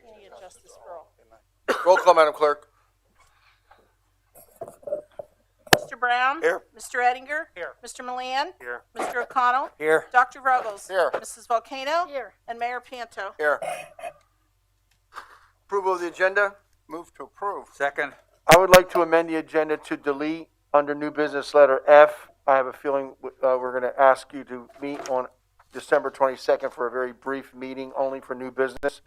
Energy and Justice for All. Roll call, Madam Clerk. Mr. Brown? Here. Mr. Ettinger? Here. Mr. Milan? Here. Mr. O'Connell? Here. Dr. Ruggles? Here. Mrs. Volcano? Here. And Mayor Panto. Here. Approval of the agenda? Move to approve. Second. I would like to amend the agenda to delete under new business letter F. I have a feeling we're going to ask you to meet on December 22nd for a very brief meeting only for new business.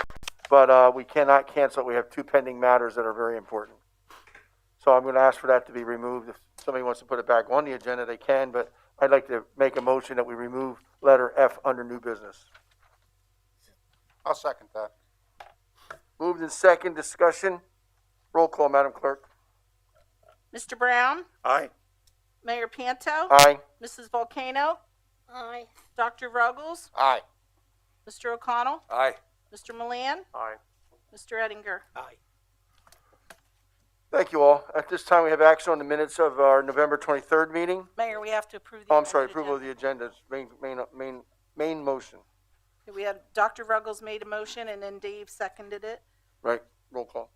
But we cannot cancel it. We have two pending matters that are very important. So I'm going to ask for that to be removed. If somebody wants to put it back on the agenda, they can, but I'd like to make a motion that we remove letter F under new business. I'll second that. Moved in second, discussion. Roll call, Madam Clerk. Mr. Brown? Aye. Mayor Panto? Aye. Mrs. Volcano? Aye. Dr. Ruggles? Aye. Mr. O'Connell? Aye. Mr. Milan? Aye. Mr. Ettinger? Aye. Thank you all. At this time, we have action on the minutes of our November 23rd meeting. Mayor, we have to approve the. Oh, I'm sorry, amended approval of the agenda, main motion. agenda. We had Dr. Ruggles made a motion and then Dave seconded it. Right, roll call.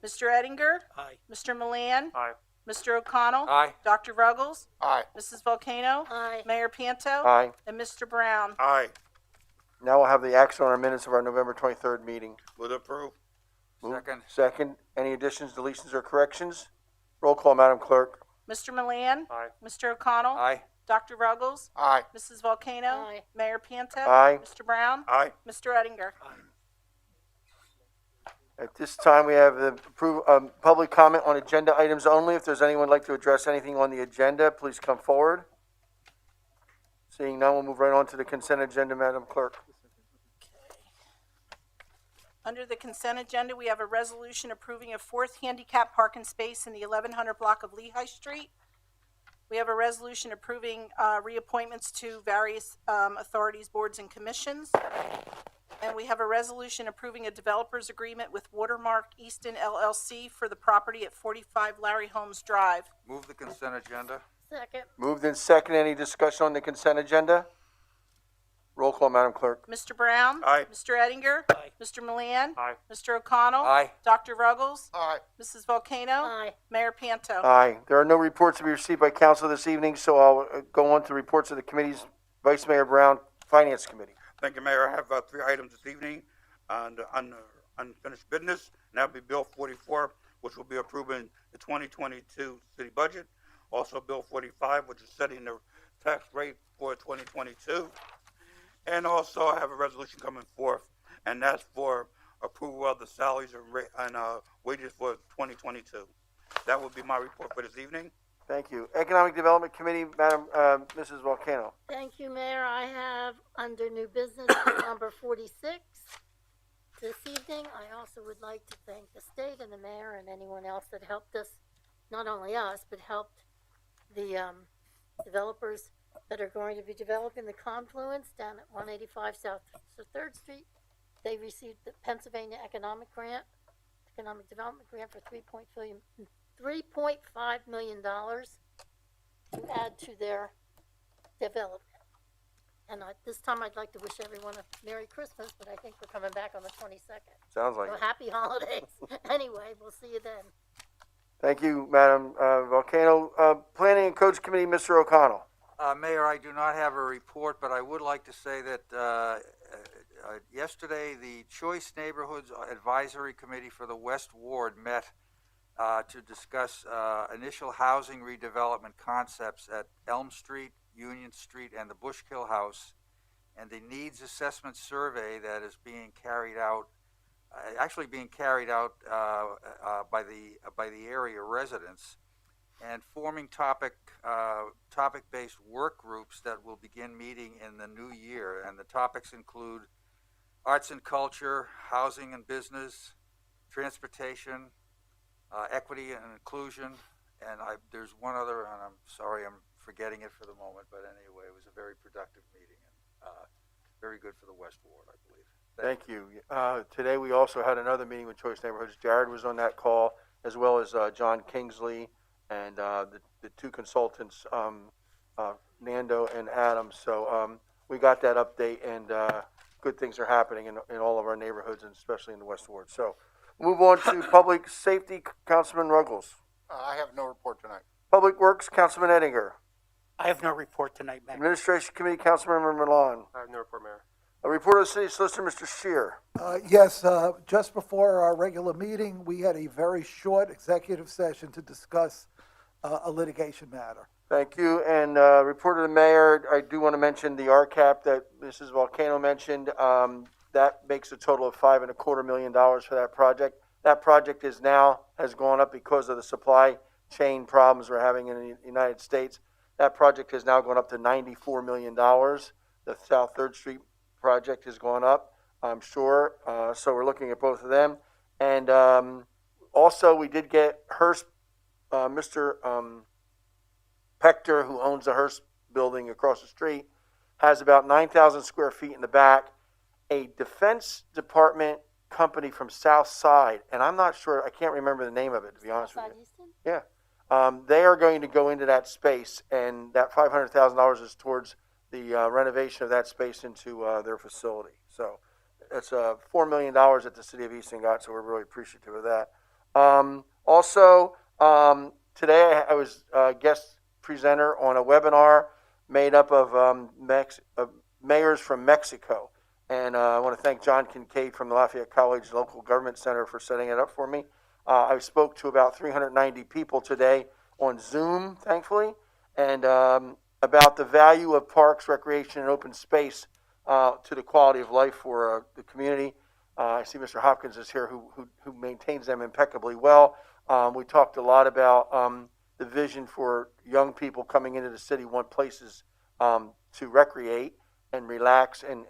Mr. Ettinger? Aye. Mr. Milan? Aye. Mr. O'Connell? Aye. Dr. Ruggles? Aye. Mrs. Volcano? Aye. Mayor Panto? Aye. And Mr. Brown? Aye. Now we'll have the action on our minutes of our November 23rd meeting. Would approve. Moved. Second. Second, any additions, deletions, or corrections? Roll call, Madam Clerk. Mr. Milan? Aye. Mr. O'Connell? Aye. Dr. Ruggles? Aye. Mrs. Volcano? Aye. Mayor Panto? Aye. Mr. Brown? Aye. Mr. Ettinger? At this time, we have the public comment on agenda items only. If there's anyone who'd like to address anything on the agenda, please come forward. Seeing none, we'll move right on to the consent agenda, Madam Clerk. Under the consent agenda, we have a resolution approving a fourth handicap parking space in the 1100 block of Lehigh Street. We have a resolution approving reappointments to various authorities, boards, and commissions. And we have a resolution approving a developer's agreement with Watermark Easton LLC for the property at 45 Larry Holmes Drive. Move the consent agenda. Second. Moved in second. Any discussion on the consent agenda? Roll call, Madam Clerk. Mr. Brown? Aye. Mr. Ettinger? Aye. Mr. Milan? Aye. Mr. O'Connell? Aye. Dr. Ruggles? Aye. Mrs. Volcano? Aye. Mayor Panto? Aye. There are no reports to be received by council this evening, so I'll go on to reports of the committees. Vice Mayor Brown, Finance Committee. Thank you, Mayor. I have three items this evening on unfinished business, and that'll be Bill 44, which will be approving the 2022 city budget. Also, Bill 45, which is setting the tax rate for 2022. And also, I have a resolution coming forth, and that's for approval of the salaries and wages for 2022. That will be my report for this evening. Thank you. Economic Development Committee, Madam Mrs. Volcano. Thank you, Mayor. I have under new business number 46 this evening. I also would like to thank the state and the mayor and anyone else that helped us, not only us, but helped the developers that are going to be developing the confluence down at 185 South 3rd Street. They received the Pennsylvania Economic Development Grant for $3.5 million to add to their development. And this time I'd like to wish everyone a Merry Christmas, but I think we're coming back on the 22nd. Sounds like So it. happy holidays. Anyway, we'll see you then. Thank you, Madam Volcano. Planning and Codes Committee, Mr. O'Connell. Mayor, I do not have a report, but I would like to say that yesterday the Choice Neighborhoods Advisory Committee for the West Ward met to discuss initial housing redevelopment concepts at Elm Street, Union Street, and the Bushkill House, and the needs assessment survey that is being carried out, by the area residents, and forming topic-based work groups that will begin meeting in the new year. And the topics include arts and culture, housing and business, transportation, equity and inclusion, and there's one other, and I'm sorry I'm forgetting it for the moment, but anyway, it was a very productive meeting and very good for the West Ward, I believe. Thank you. Today we also had another meeting with Choice Neighborhoods. Jared was on that call, as well as John Kingsley and the two consultants, Nando and Adam. So we got that update, and good things are happening in all of our neighborhoods and especially in the West Ward. So, move on to public safety, Councilman Ruggles. I have no report tonight. Public Works, Councilman Eddinger. I have no report tonight, Mayor. Administration Committee, Councilmember Milan. I have no report, Mayor. A report of the City Solicitor, Mr. Shear. Yes, just before our regular meeting, we had a very short executive session to discuss a litigation matter. Thank you. And report of the mayor, I do want to mention the RCAP that Mrs. Volcano mentioned. That makes a total of $5.25 million for that project. That project has gone up because of the supply chain problems we're having in the United States. That project has now gone up to $94 million. The South 3rd Street project has gone up, I'm sure. So we're looking at both of them. And also, we did get Hearst, Mr. Pector, who owns the Hearst building across the street, has about 9,000 square feet in the back. A Defense Department company from South Side, and I'm not sure, I can't remember the name of it, to be honest with you. Easton? Yeah. They are going to go into that space, and that $500,000 is towards the renovation of that space into their facility. So it's $4 million that the city of Easton got, so we're really appreciative of that. Also, today I was a guest presenter on a webinar made up of mayors from Mexico. And I want to thank John Kincaid from the Lafayette College Local Government Center for setting it up for me. I spoke to about 390 people today on Zoom, thankfully, and about the value of parks, recreation, and open space to the quality of life for the community. I see Mr. Hopkins is here who maintains them impeccably well. We talked a lot about the vision for young people coming into the city want places to recreate and relax, and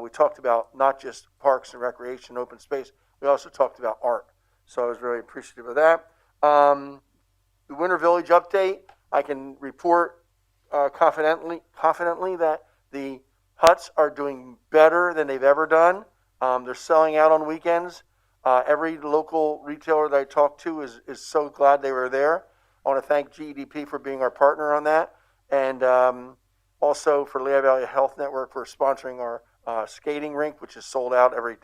we talked about not just parks and recreation, open space, we also talked about art. So I was very appreciative of that. The Winter Village update, I can report confidently that the huts are doing better than they've ever done. They're selling out on weekends. Every local retailer that I talked to is so glad they were there. I want to thank GEDP for being our partner on that, and also for Lehigh Valley Health Network for sponsoring our skating rink, which is sold out every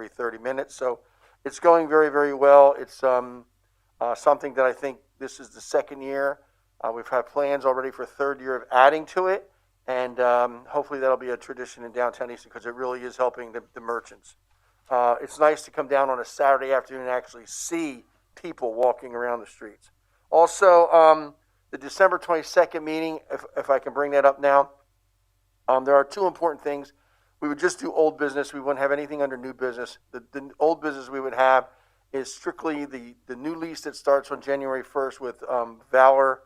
30 minutes. So it's going very, very well. It's something that I think this is the second year. We've had plans already for third year of adding to it, and hopefully that'll be a tradition in downtown Easton because it really is helping the merchants. It's nice to come down on a Saturday afternoon and actually see people walking around the streets. Also, the December 22nd meeting, if I can bring that up now, there are two important things. We would just do old business. We wouldn't have anything under new business. The old business we would have is strictly the new lease that starts on January 1st with Valor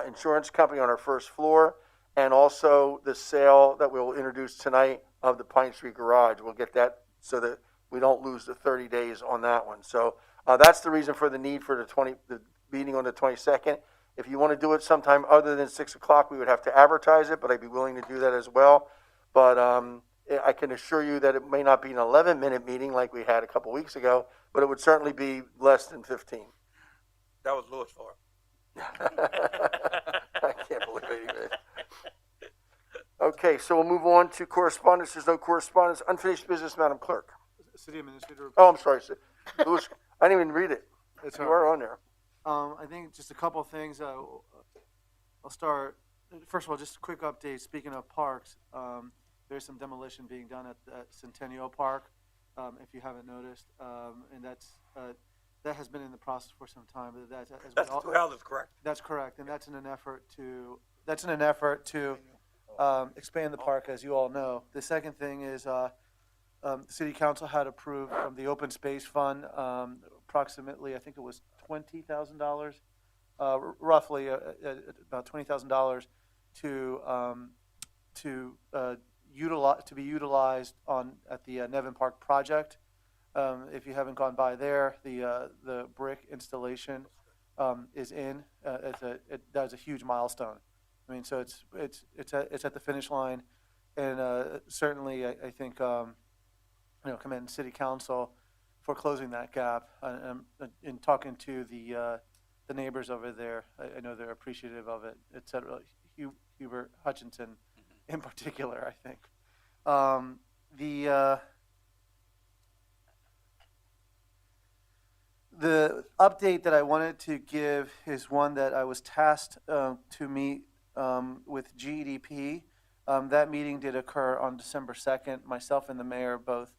Insurance Company on our first floor, and also the sale that we'll introduce tonight of the Pine Street Garage. We'll get that so that we don't lose the 30 days on that one. So that's the reason for the need for the meeting on the 22nd. If you want to do it sometime other than 6 o'clock, we would have to advertise it, but I'd be willing to do that as well. But I can assure you that it may not be an 11-minute meeting like we had a couple weeks ago, but it would certainly be less than 15. That was Lewis for I can't believe it. Okay, so we'll move on to correspondence. There's no correspondence. Unfinished business, Madam Clerk. City Administrator. Oh, I'm sorry. Louis, I didn't even read it. It's You all right. are on there. I think just a couple of things. I'll start. First of all, just a quick update. Speaking of parks, there's some demolition being done at Centennial Park, if you haven't noticed, and that has been in the process for some time. But That's the 2 houses, correct? That's correct, and that's in an effort to expand the park, as you all know. The second thing is City Council had approved from the Open Space Fund approximately, I think it was $20,000, roughly about $20,000 to be utilized at the Nevin Park project. If you haven't gone by there, the brick installation is in. That's a huge milestone. I mean, so it's at the finish line, and certainly I think commend City Council for closing that gap. In talking to the neighbors over there, I know they're appreciative of it. Hubert Hutchinson in particular, I think. the update that I wanted to give is one that I was tasked to meet with GDP. That meeting did occur on December 2nd. Myself and the mayor both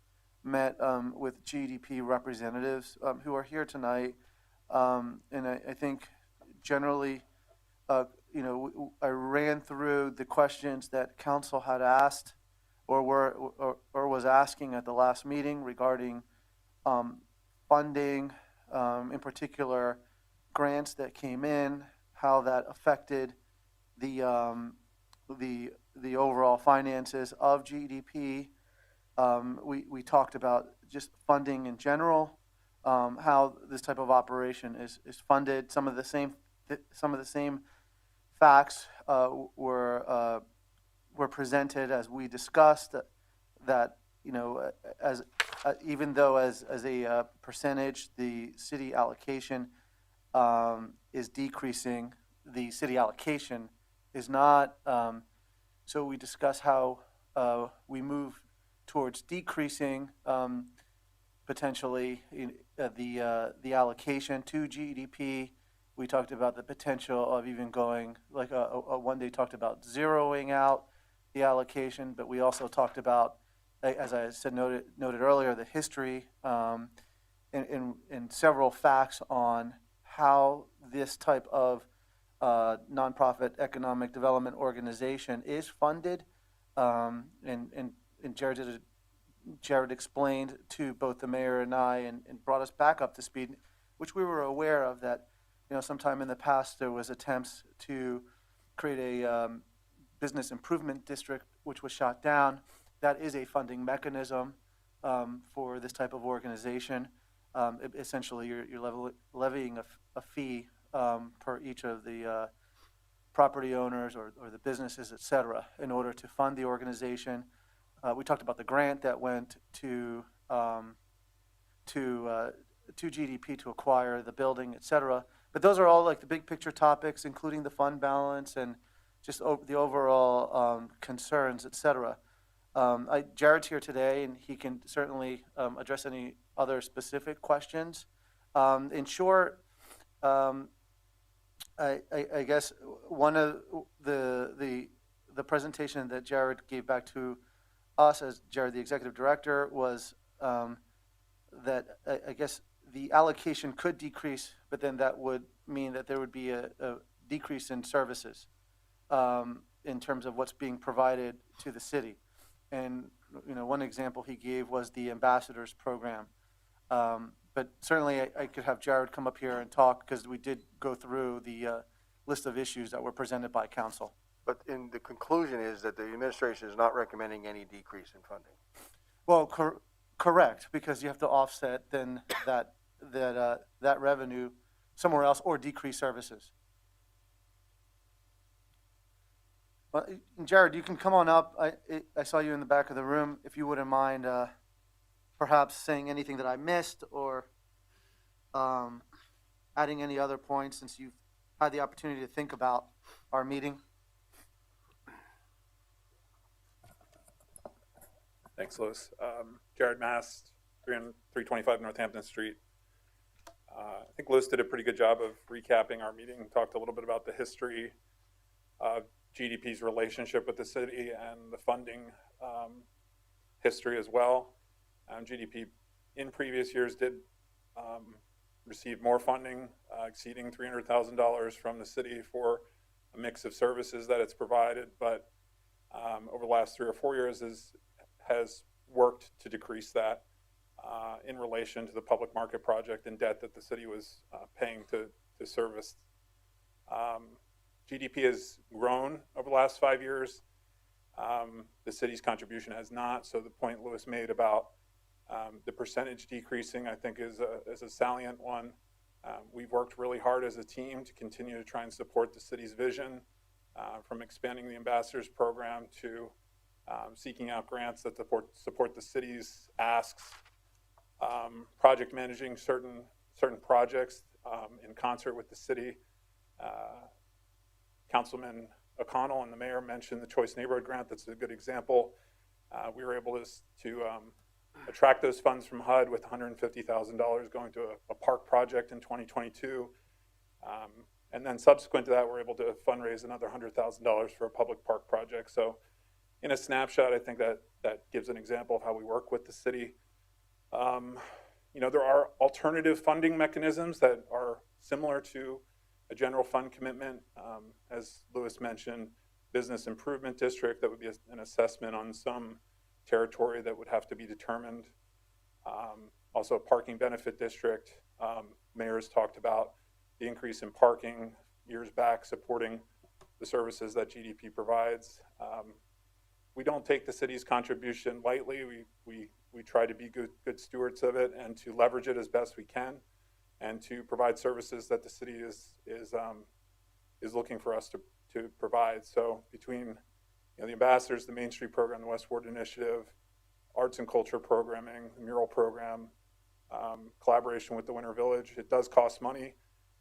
met with GDP representatives who are here tonight. And I think generally, I ran through the questions that council had asked or was asking at the last meeting regarding funding, in particular grants that came in, how that affected the overall finances of GDP. We talked about just funding in general, how this type of operation is funded. Some of the same facts were presented as we discussed. That as even though as a percentage the city allocation is decreasing, the city allocation is not. So we discuss how we move towards decreasing potentially the allocation to GDP. We talked about the potential of even going like one day talked about zeroing out the allocation, but we also talked about, as I said noted earlier, the history and several facts on how this type of nonprofit economic development organization is funded, and Jared explained to both the mayor and I, and brought us back up to speed, which we were aware of, that sometime in the past there was attempts to create a business improvement district, which was shot down. That is a funding mechanism for this type of organization. Essentially, you're levying a fee per each of the property owners or the businesses, et cetera, in order to fund the organization. We talked about the grant that went to GDP to acquire the building, et cetera. But those are all like the big picture topics, including the fund balance and just the overall concerns, et cetera. Jared's here today, and he can certainly address any other specific questions. In short, I guess one of the presentation that Jared gave back to us as Jared, the executive director, was that I guess the allocation could decrease, but then that would mean that there would be a decrease in services in terms of what's being provided to the city. And one example he gave was the ambassadors program. But certainly I could have Jared come up here and talk, because we did go through the list of issues that were presented by council. But in the conclusion is that the administration is not recommending any decrease in funding. Well, correct, because you have to offset then that revenue somewhere else or decrease services. Well, Jared, you can come on up. I saw you in the back of the room. If you wouldn't mind perhaps saying anything that I missed, or adding any other points, since you've had the opportunity to think about our meeting. Thanks, Louis. Jared Mast, 325 Northampton Street. I think Louis did a pretty good job of recapping our meeting, talked a little bit about the history of GDP's relationship with the city and the funding history as well. GDP in previous years did receive more funding, exceeding $300,000 from the city for a mix of services that it's provided, but over the last 3 or 4 years has worked to decrease that in relation to the public market project and debt that the city was paying to service. GDP has grown over the last 5 years. The city's contribution has not. So the point Louis made about the percentage decreasing, I think, is a salient one. We've worked really hard as a team to continue to try and support the city's vision, from expanding the ambassadors program to seeking out grants that support the city's asks, project managing certain projects in concert with the city. Councilman O'Connell and the mayor mentioned the Choice Neighborhood Grant. That's a good example. We were able to attract those funds from HUD with $150,000 going to a park project in 2022. And then subsequent to that, we're able to fundraise another $100,000 for a public park project. So in a snapshot, I think that gives an example of how we work with the city. There are alternative funding mechanisms that are similar to a general fund commitment. As Lewis mentioned, business improvement district, that would be an assessment on some territory that would have to be determined. Also a parking benefit district. Mayor's talked about the increase in parking years back, supporting the services that GDP provides. We don't take the city's contribution lightly. We try to be good stewards of it and to leverage it as best we can, and to provide services that the city is looking for us to provide. So between the ambassadors, the Main Street program, the West Ward Initiative, arts and culture programming, the mural program, collaboration with the Winter Village, it does cost money.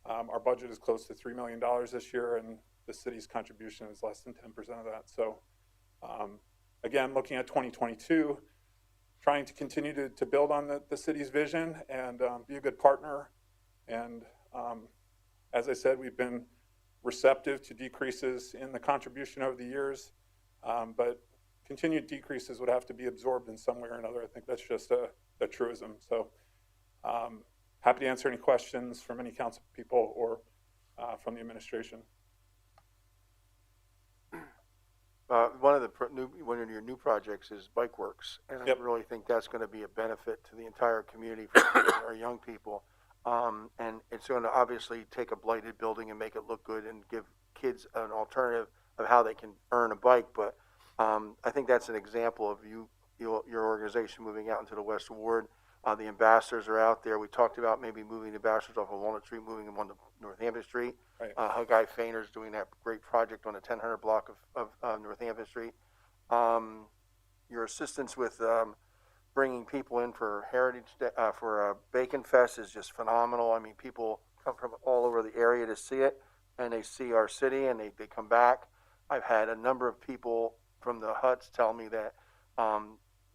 Our budget is close to $3 million this year, and the city's contribution is less than 10% of that. So again, looking at 2022, trying to continue to build on the city's vision and be a good partner. And as I said, we've been receptive to decreases in the contribution over the years, but continued decreases would have to be absorbed in some way or another. I think that's just a truism. So happy to answer any questions from any council people or from the administration. One of one of your new projects is Bike Works, and Yep. I really think that's going to be a benefit to the entire community for our young people. And it's going to obviously take a blighted building and make it look good and give kids an alternative of how they can earn a bike. But I think that's an example of your organization moving out into the West Ward. The ambassadors are out there. We talked about maybe moving the ambassadors off of Walnut Street, moving them on to Northampton Street. Right. Huggy Fainer's doing that great project on the 1000 block of Northampton Street. Your assistance with bringing people in for for Bacon Fest is just phenomenal. I mean, people come from all over the area to see it, and they see our city, and they come back. I've had a number of people from the huts tell me that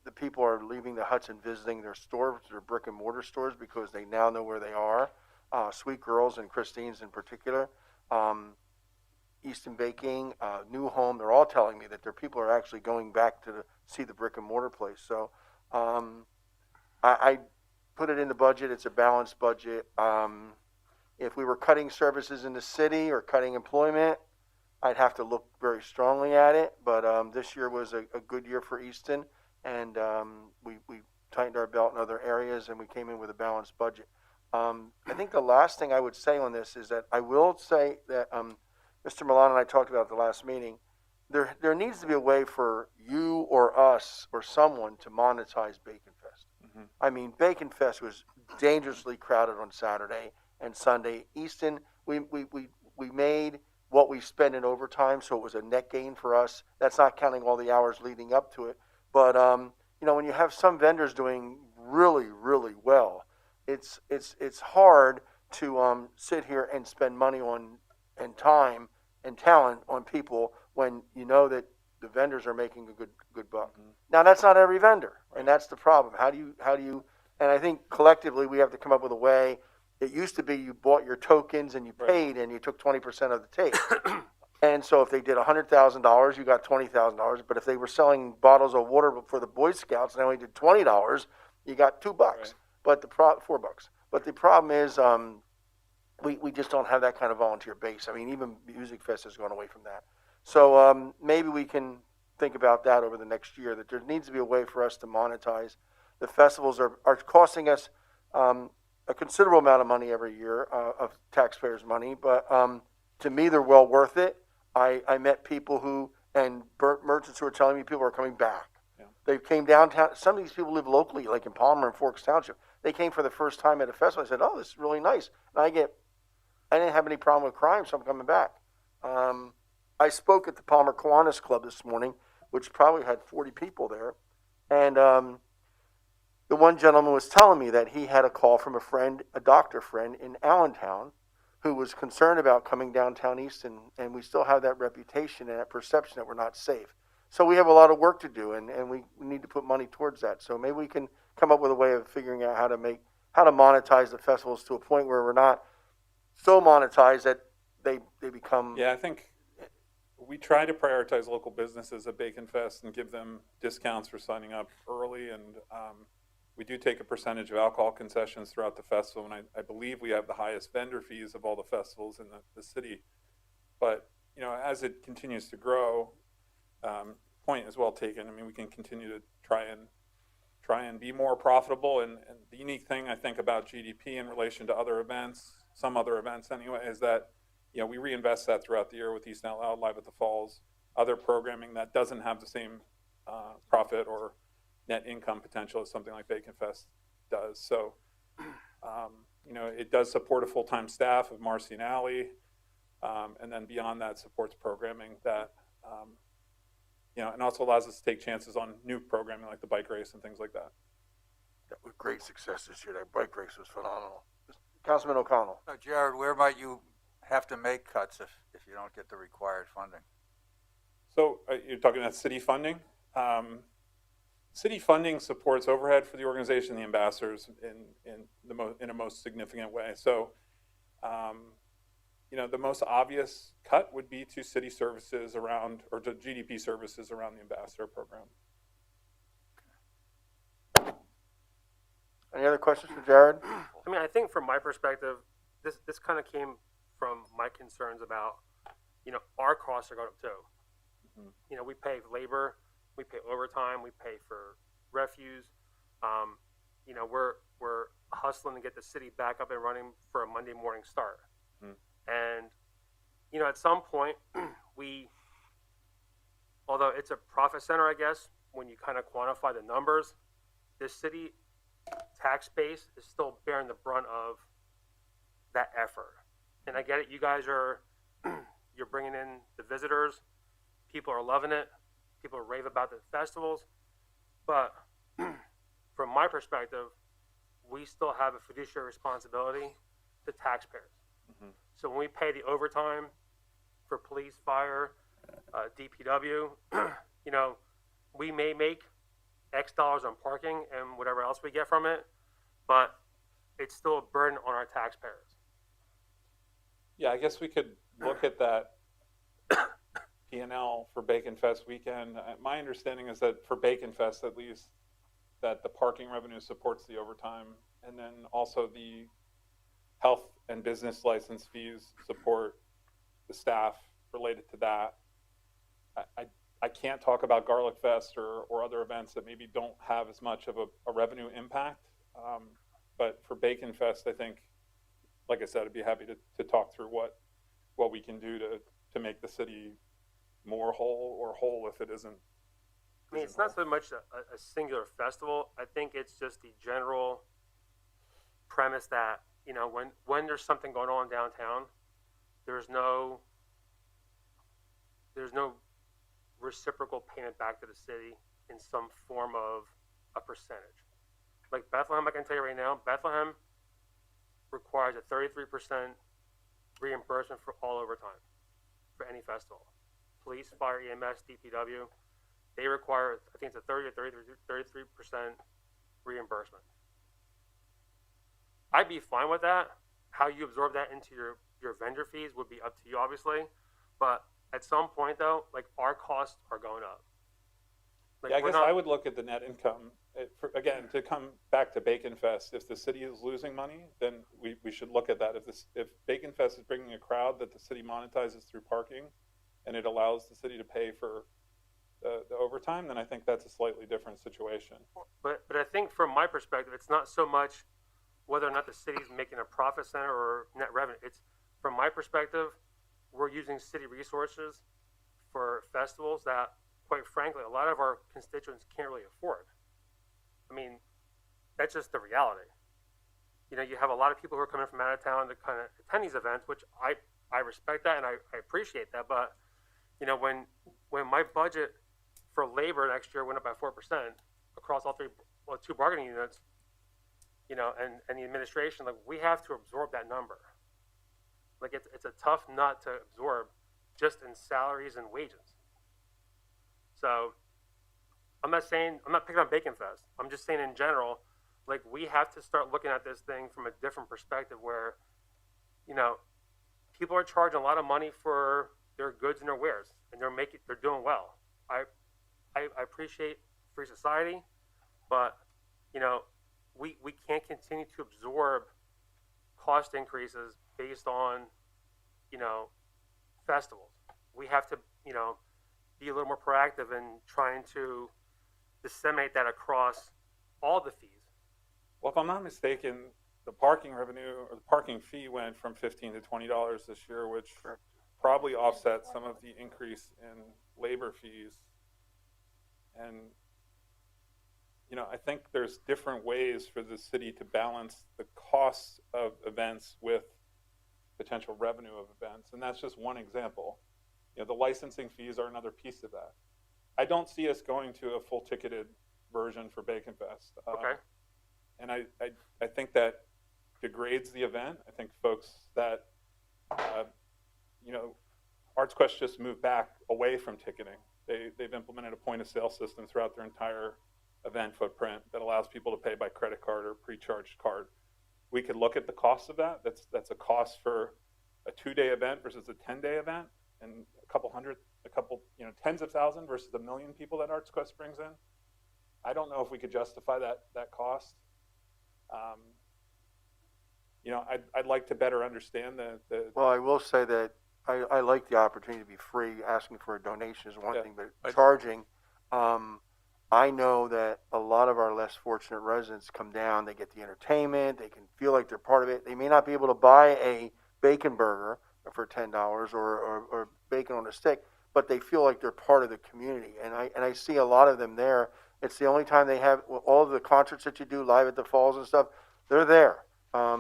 the people are leaving the huts and visiting their stores, their brick and mortar stores, because they now know where they are. Sweet Girls and Christine's in particular. Easton Baking, New Home, they're all telling me that their people are actually going back to see the brick and mortar place. So I put it in the budget. It's a balanced budget. If we were cutting services in the city or cutting employment, I'd have to look very strongly at it. But this year was a good year for Easton, and we tightened our belt in other areas, and we came in with a balanced budget. I think the last thing I would say on this is that I will say that Mr. Milan and I talked about at the last meeting. There needs to be a way for you or us or someone to monetize Bacon Fest. Mm-hmm. I mean, Bacon Fest was dangerously crowded on Saturday and Sunday. Easton, we made what we spent in overtime, so it was a net gain for us. That's not counting all the hours leading up to it. But when you have some vendors doing really, really well, it's hard to sit here and spend money and time and talent on people when you know that the vendors are making a good buck. Mm-hmm. Now that's not every vendor, right. And that's the problem. How do you? And I think collectively we have to come up with a way. It used to be you bought your tokens and you paid, and you took 20% of the take. And so if they did $100,000, you got $20,000. But if they were selling bottles of water for the Boy Scouts and they only did $20, you got $2. Right. But $4. But the problem is we just don't have that kind of volunteer base. I mean, even Music Fest has gone away from that. So maybe we can think about that over the next year, that there needs to be a way for us to monetize. The festivals are costing us a considerable amount of money every year, of taxpayers' money, but to me, they're well worth it. I met people and merchants who are telling me people are coming back. Yeah. They came downtown. Some of these people live locally, like in Palmer and Forks Township. They came for the first time at a festival. I said, oh, this is really nice. And I didn't have any problem with crime, so I'm coming back. I spoke at the Palmer Kiwanis Club this morning, which probably had 40 people there. And the one gentleman was telling me that he had a call from a doctor friend in Allentown, who was concerned about coming downtown Easton, and we still have that reputation and that perception that we're not safe. So we have a lot of work to do, and we need to put money towards that. So maybe we can come up with a way of figuring out how to monetize the festivals to a point where we're not so monetized that they become. Yeah, I think we try to prioritize local businesses at Bacon Fest and give them discounts for signing up early, and we do take a percentage of alcohol concessions throughout the festival, and I believe we have the highest vendor fees of all the festivals in the city. But, you know, as it continues to grow, point is well taken. I mean, we can continue to try and be more profitable, and the unique thing I think about GDP in relation to other events, some other events anyway, is that, you know, we reinvest that throughout the year with Easton Out Loud, Live at the Falls, other programming that doesn't have the same profit or net income potential as something like Bacon Fest does. So, you know, it does support a full-time staff of Marcy and Alley, and then beyond that supports programming that, you know, and also allows us to take chances on new programming like the bike race and things like that. That was great success this year. That bike race was phenomenal. Councilman O'Connell. Jared, where might you have to make cuts if you don't get the required funding? So you're talking about city funding? City funding supports overhead for the organization, the ambassadors, in a most significant way. So, you know, the most obvious cut would be to city services around, or to GDP services around the ambassador program. Any other questions for Jared? I mean, I think from my perspective, this kind of came from my concerns about, you know, our costs are going up too. Mm-hmm. You know, we pay for labor, we pay overtime, we pay for refuse. You know, we're hustling to get the city back up and running for a Monday morning start. Mm. And, you know, at some point, although it's a profit center, I guess, when you kind of quantify the numbers, the city tax base is still bearing the brunt of that effort. And I get it, you guys are, you're bringing in the visitors, people are loving it, people rave about the festivals, but from my perspective, we still have a fiduciary responsibility to taxpayers. Mm-hmm. So when we pay the overtime for police, fire, DPW, you know, we may make X dollars on parking and whatever else we get from it, but it's still a burden on our taxpayers. Yeah, I guess we could look at that P&L for Bacon Fest weekend. My understanding is that for Bacon Fest, at least, that the parking revenue supports the overtime, and then also the health and business license fees support the staff related to that. I can't talk about Garlic Fest or other events that maybe don't have as much of a revenue impact. But for Bacon Fest, I think, like I said, I'd be happy to talk through what we can do to make the city more whole, or whole if it isn't. I mean, it's not so much a singular festival. I think it's just the general premise that, you know, when there's something going on downtown, there's no reciprocal payment back to the city in some form of a percentage. Like Bethlehem, I can tell you right now, Bethlehem requires a 33% reimbursement for all overtime for any festival. Police, fire, EMS, DPW, they require, I think it's a 30 or 33% reimbursement. I'd be fine with that. How you absorb that into your vendor fees would be up to you, obviously. But at some point, though, like, our costs are going up. Like, Yeah, I guess I would look at the net income. Again, to come back to Bacon Fest, if the city is losing money, then we should look at that. If Bacon Fest is bringing a crowd that the city monetizes through parking, and it allows the city to pay for the overtime, then I think that's a slightly different situation. But I think from my perspective, it's not so much whether or not the city's making a profit center or net revenue. It's, from my perspective, we're using city resources for festivals that, quite frankly, a lot of our constituents can't really afford. I mean, that's just the reality. You know, you have a lot of people who are coming from out of town to kind of attend these events, which I respect that and I appreciate that. But, you know, when my budget for labor next year went up by 4% across all two bargaining units, you know, and the administration, like, we have to absorb that number. Like, it's a tough nut to absorb just in salaries and wages. So I'm not picking on Bacon Fest. I'm just saying in general, like, we have to start looking at this thing from a different perspective where, you know, people are charging a lot of money for their goods and their wares, and they're doing well. I appreciate free society, but, you know, we can't continue to absorb cost increases based on, you know, festivals. We have to, you know, be a little more proactive in trying to disseminate that across all the fees. Well, if I'm not mistaken, the parking revenue or the parking fee went from $15 to $20 this year, which probably offsets some of the increase in labor fees. And, you know, I think there's different ways for the city to balance the costs of events with potential revenue of events. And that's just one example. You know, the licensing fees are another piece of that. I don't see us going to a full ticketed version for Bacon Fest. Okay. And I think that degrades the event. I think folks that, you know, Arts Quest just moved back away from ticketing. They've implemented a point of sale system throughout their entire event footprint that allows people to pay by credit card or pre-charged card. We could look at the cost of that. That's a cost for a 2-day event versus a 10-day event, and you know, tens of thousands versus 1 million people that Arts Quest brings in. I don't know if we could justify that cost. You know, I'd like to better understand the Well, I will say that I like the opportunity to be free. Asking for a donation is one Yeah. thing, but charging, I know that a lot of our less fortunate residents come down, they get the entertainment, they can feel like they're part of it. They may not be able to buy a bacon burger for $10 or bacon on a stick, but they feel like they're part of the community. And I see a lot of them there. It's the only time they have all of the concerts that you do live at the falls and stuff, they're there.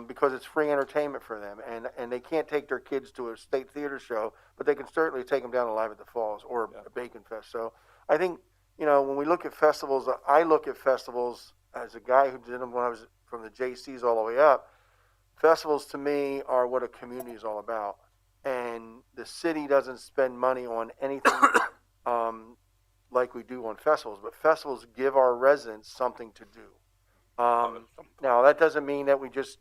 Because it's free entertainment for them, and they can't take their kids to a state theater show, but they can certainly take them down to Live at the Falls or a Bacon Fest. So I think, you know, when we look at festivals, I look at festivals as a guy who did them when I was from the JCs all the way up. Festivals to me are what a community is all about, and the city doesn't spend money on anything like we do on festivals, but festivals give our residents something to do. Now, that doesn't mean that we just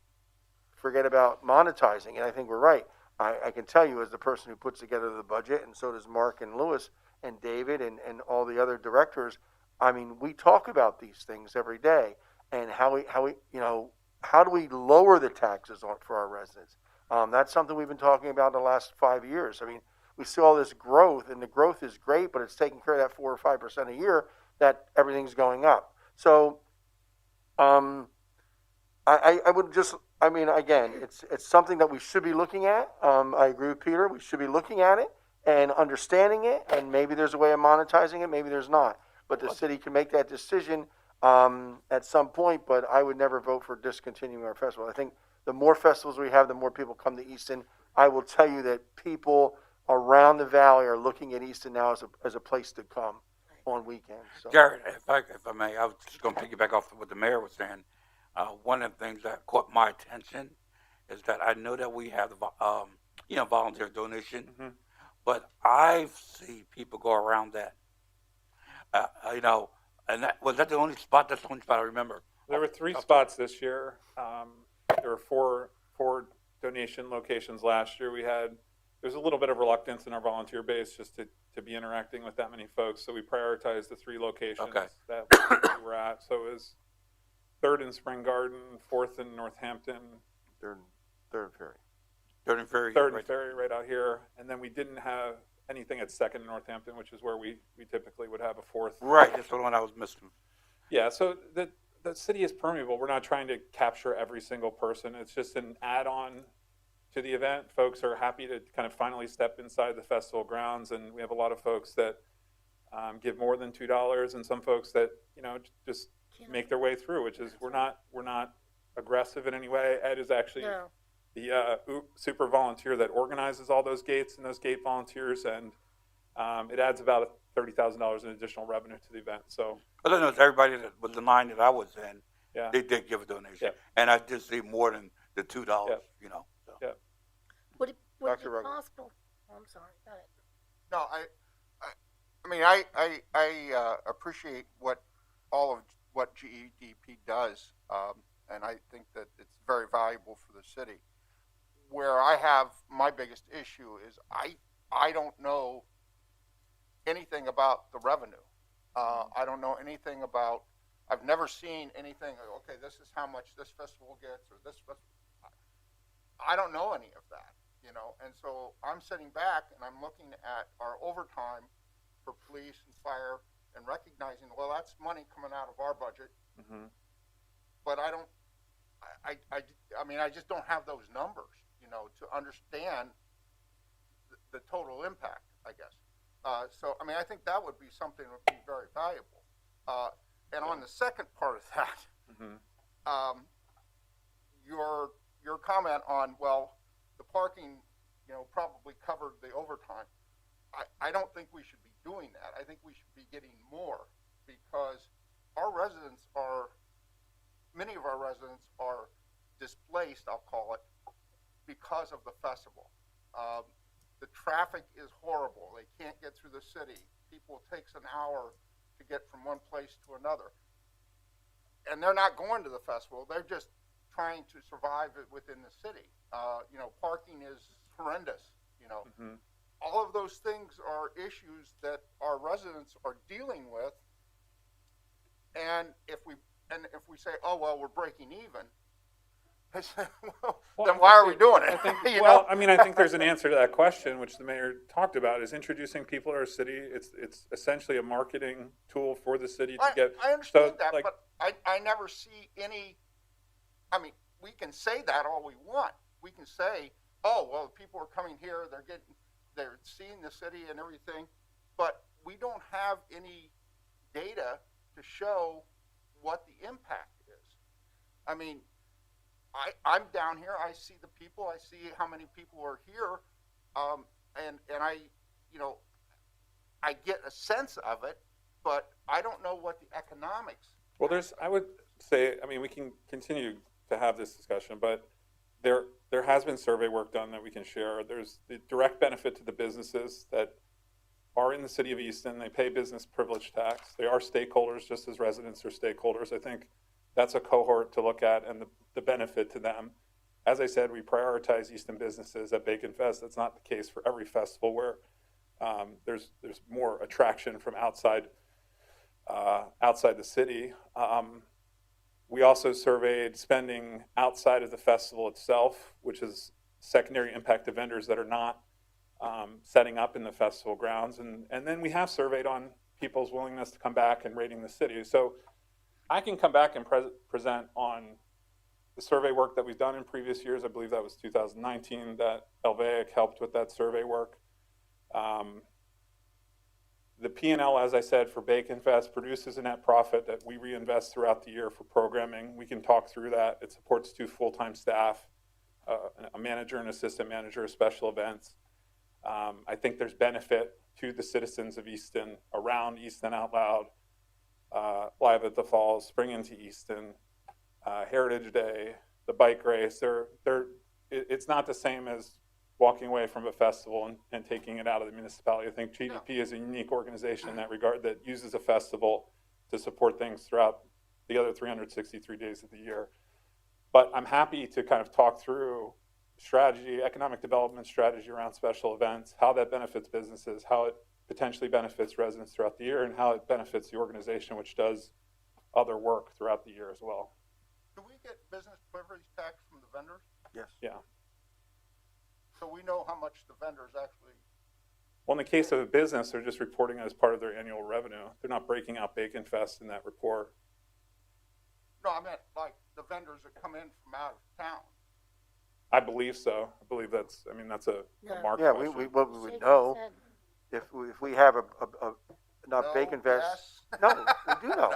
forget about monetizing, and I think we're right. I can tell you as the person who puts together the budget, and so does Mark and Lewis and David and all the other directors, I mean, we talk about these things every day, and how we you know, how do we lower the taxes for our residents? That's something we've been talking about in the last 5 years. I mean, we see all this growth, and the growth is great, but it's taking care of that 4 or 5% a year that everything's going up. So, I would just, I mean, again, it's something that we should be looking at. I agree with Peter. We should be looking at it and understanding it, and maybe there's a way of monetizing it, maybe there's not. But the city can make that decision at some point, but I would never vote for discontinuing our festival. I think the more festivals we have, the more people come to Easton. I will tell you that people around the valley are looking at Easton now as a place to come on weekends. So. Jared, if I may, I was just going to piggyback off what the mayor was saying. One of the things that caught my attention is that I know that we have the volunteer donation, but I see people go around that. You know, and was that the only spot? That's the only spot I remember. There were 3 spots this year. There were four donation locations last year. There's a little bit of reluctance in our volunteer base just to be interacting with that many folks. So we prioritized the 3 locations that we were at. So it was 3rd in Spring Garden, 4th in Northampton. Third and Ferry. 3rd and Ferry. 3rd and Ferry right out here. And then we didn't have anything at 2nd in Northampton, which is where we typically would have a 4th. Right, that's the one I was missing. Yeah, so the city is permeable. We're not trying to capture every single person. It's just an add-on to the event. Folks are happy to kind of finally step inside the festival grounds, and we have a lot of folks that give more than $2, and some folks that, you know, just make their way through, which is we're not aggressive in any way. Ed is actually the super volunteer that organizes all those gates and those gate volunteers, and it adds about $30,000 in additional revenue to the event. So, I don't know if everybody that was the line that I was in, yeah, they did give a donation, yeah, and I did see more than the $2. Yeah. You know. So. Yeah. Would it be Dr. Ruggles. possible? Oh, I'm sorry. Go ahead. No, I mean, I appreciate all of what GEDP does, and I think that it's very valuable for the city. Where I have my biggest issue is I don't know anything about the revenue. I don't know anything about. I've never seen anything. Okay, this is how much this festival gets, or this festival. I don't know any of that, and so I'm sitting back and I'm looking at our overtime for police and fire and recognizing, well, that's money coming out of our budget, but I don't. I mean, I just don't have those numbers, to understand the total impact, I guess. So, I mean, I think that would be something that would be very valuable. And on the second part of that, your comment on, well, the parking, probably covered the overtime. I don't think we should be doing that. I think we should be getting more, because many of our residents are displaced, I'll call it, because of the festival. The traffic is horrible. They can't get through the city. People, it takes an hour to get from one place to another. And they're not going to the festival. They're just trying to survive within the city. Parking is horrendous, All of those things are issues that our residents are dealing with. And if we say, oh, well, we're breaking even, I say, then why are we doing it? I mean, I think there's an answer to that question, which the mayor talked about, is introducing people to our city. It's essentially a marketing tool for the city to get. I understand that, but I never see any. I mean, we can say that all we want. We can say, oh, well, people are coming here, they're seeing the city and everything, but we don't have any data to show what the impact is. I mean, I'm down here, I see the people, I see how many people are here, and I get a sense of it, but I don't know what the economics. Well, I would say, I mean, we can continue to have this discussion, but there has been survey work done that we can share. There's the direct benefit to the businesses that are in the city of Easton. They pay business privilege tax. They are stakeholders, just as residents are stakeholders. I think that's a cohort to look at, and the benefit to them. As I said, we prioritize Easton businesses at Bacon Fest. That's not the case for every festival, where there's more attraction from outside the city. We also surveyed spending outside of the festival itself, which is secondary impact to vendors that are not setting up in the festival grounds. And then we have surveyed on people's willingness to come back and rating the city. So I can come back and present on the survey work that we've done in previous years. I believe that was 2019 that Elvaic helped with that survey work. The P&L, as I said, for Bacon Fest produces a net profit that we reinvest throughout the year for programming. We can talk through that. It supports 2 full-time staff, a manager and assistant manager of special events. I think there's benefit to the citizens of Easton, around Easton Out Loud, Live at the Falls, Spring into Easton, Heritage Day, the bike race. It's not the same as walking away from a festival and taking it out of the municipality. I think GDP is a unique organization in that regard, that uses a festival to support things throughout the other 363 days of the year. But I'm happy to kind of talk through strategy, economic development strategy around special events, how that benefits businesses, how it potentially benefits residents throughout the year, and how it benefits the organization, which does other work throughout the year as well. Do we get business privilege tax from the vendors? Yes. Yeah. So we know how much the vendors actually. Well, in the case of a business, they're just reporting it as part of their annual revenue. They're not breaking out Bacon Fest in that report. No, I meant like the vendors that come in from out of town. I believe so. I believe that's a market Yeah, question. we would Shake know his head. if we have not No, Bacon Fest. yes. No, we do know.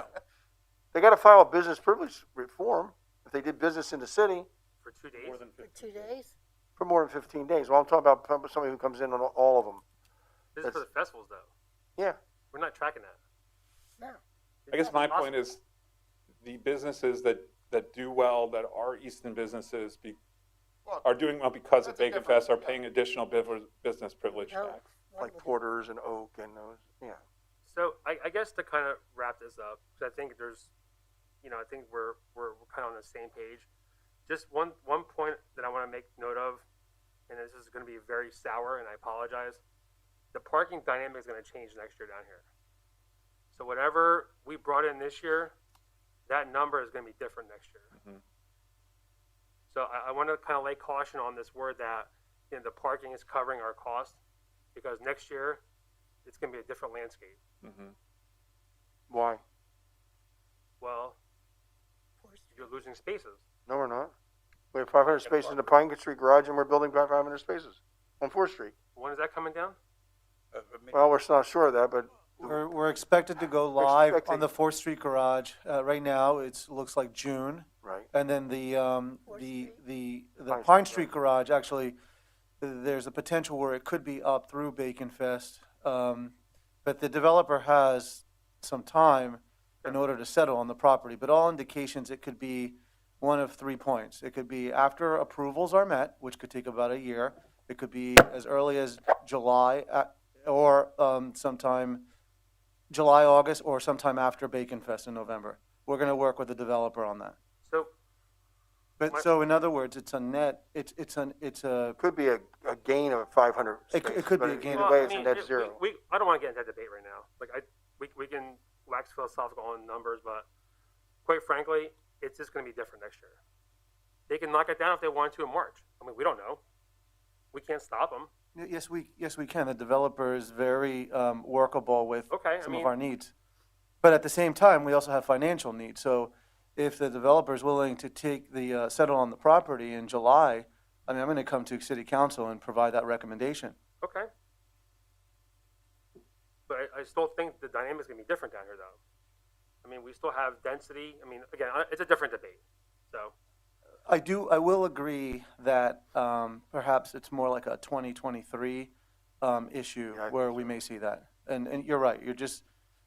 They got to file a business privilege reform if they did business in the city For 2 days? More than For 50. 2 days? for more than 15 days. Well, I'm talking about somebody who comes in on all of them. This is for the festivals, though. Yeah. We're not tracking that. No. I guess my point is the businesses that do well, that are Easton businesses, are doing well because of That's a Bacon different- Fest, are paying additional business privilege No. tax. What Like would it- Porters and Oak and those. Yeah. So I guess to kind of wrap this up, because I think there's, I think we're kind of on the same page. Just one point that I want to make note of, and this is going to be very sour, and I apologize. The parking dynamic is going to change next year down here. So whatever we brought in this year, that number is going to be different next year. Mhm. So I want to kind of lay caution on this word that the parking is covering our cost, because next year it's going to be a different landscape. Mhm. Why? Well, you're losing spaces. No, we're not. We have 500 spaces in the Pine Street garage, and we're building 500 spaces on 4th Street. When is that coming down? Well, we're not sure of that, but We're expected to go We're live expecting- on the 4th Street garage. Right now, it looks like June. right. And then the Pine Pine Street Street garage, actually, there's a potential where it could be up through Bacon Fest. But the developer has some time in order to settle on the property. But all indications, it could be one of 3 points. It could be after approvals are met, which could take about a year. It could be as early as July, or sometime July, August, or sometime after Bacon Fest in November. We're gonna work with the developer on that. So But, My- so in other words, it's a net, it's a, Could be a gain of 500 It spaces. could be but a gain Either of- way, I it's a mean, net zero. I don't want to get into that debate right now. Like we can wax philosophical on numbers, but quite frankly, it's just going to be different next year. They can knock it down if they want to in March. I mean, we don't know. We can't stop them. yes, we can. The developer is very workable with Okay, I some mean- of our needs. But at the same time, we also have financial needs. So if the developer is willing to take the, settle on the property in July, I mean, I'm gonna come to city council and provide that recommendation. Okay. But I still think the dynamic's going to be different down here, though. I mean, we still have density. I mean, again, it's a different debate. So I will agree that perhaps it's more like a 2023 issue Yeah, I think where we may see that. And you're right, you're just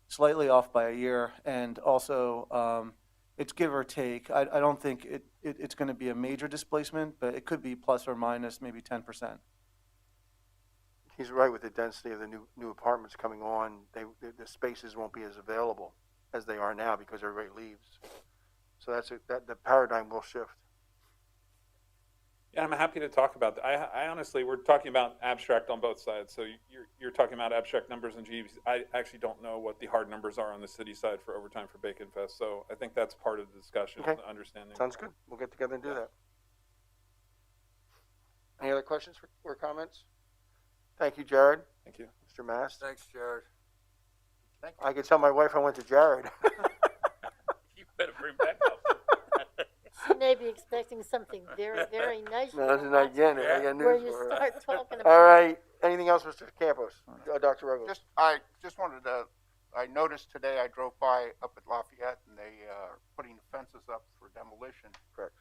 slightly off by a year, and also it's give or take. I don't think it's going to be a major displacement, but it could be plus or minus maybe 10%. He's right with the density of the new apartments coming on. The spaces won't be as available as they are now because everybody leaves. So that the paradigm will shift. Yeah, I'm happy to talk about that. I honestly, we're talking about abstract on both sides. So you're talking about abstract numbers and GBs. I actually don't know what the hard numbers are on the city side for overtime for Bacon Fest. So I think that's part of the discussion, Okay. the understanding. Sounds good. We'll get together and do that. Any other questions or comments? Thank you, Jared. Thank you. Mr. Mast. Thanks, Jared. I could tell my wife I went to Jared. You better bring back up. She may be expecting something very, very nice. No, this is not again. I got Where news you for her. start talking All about, right. Anything else, Mr. Campos? Dr. Ruggles? I just wanted to, I noticed today, I drove by up at Lafayette, and they are putting fences up for demolition. Correct.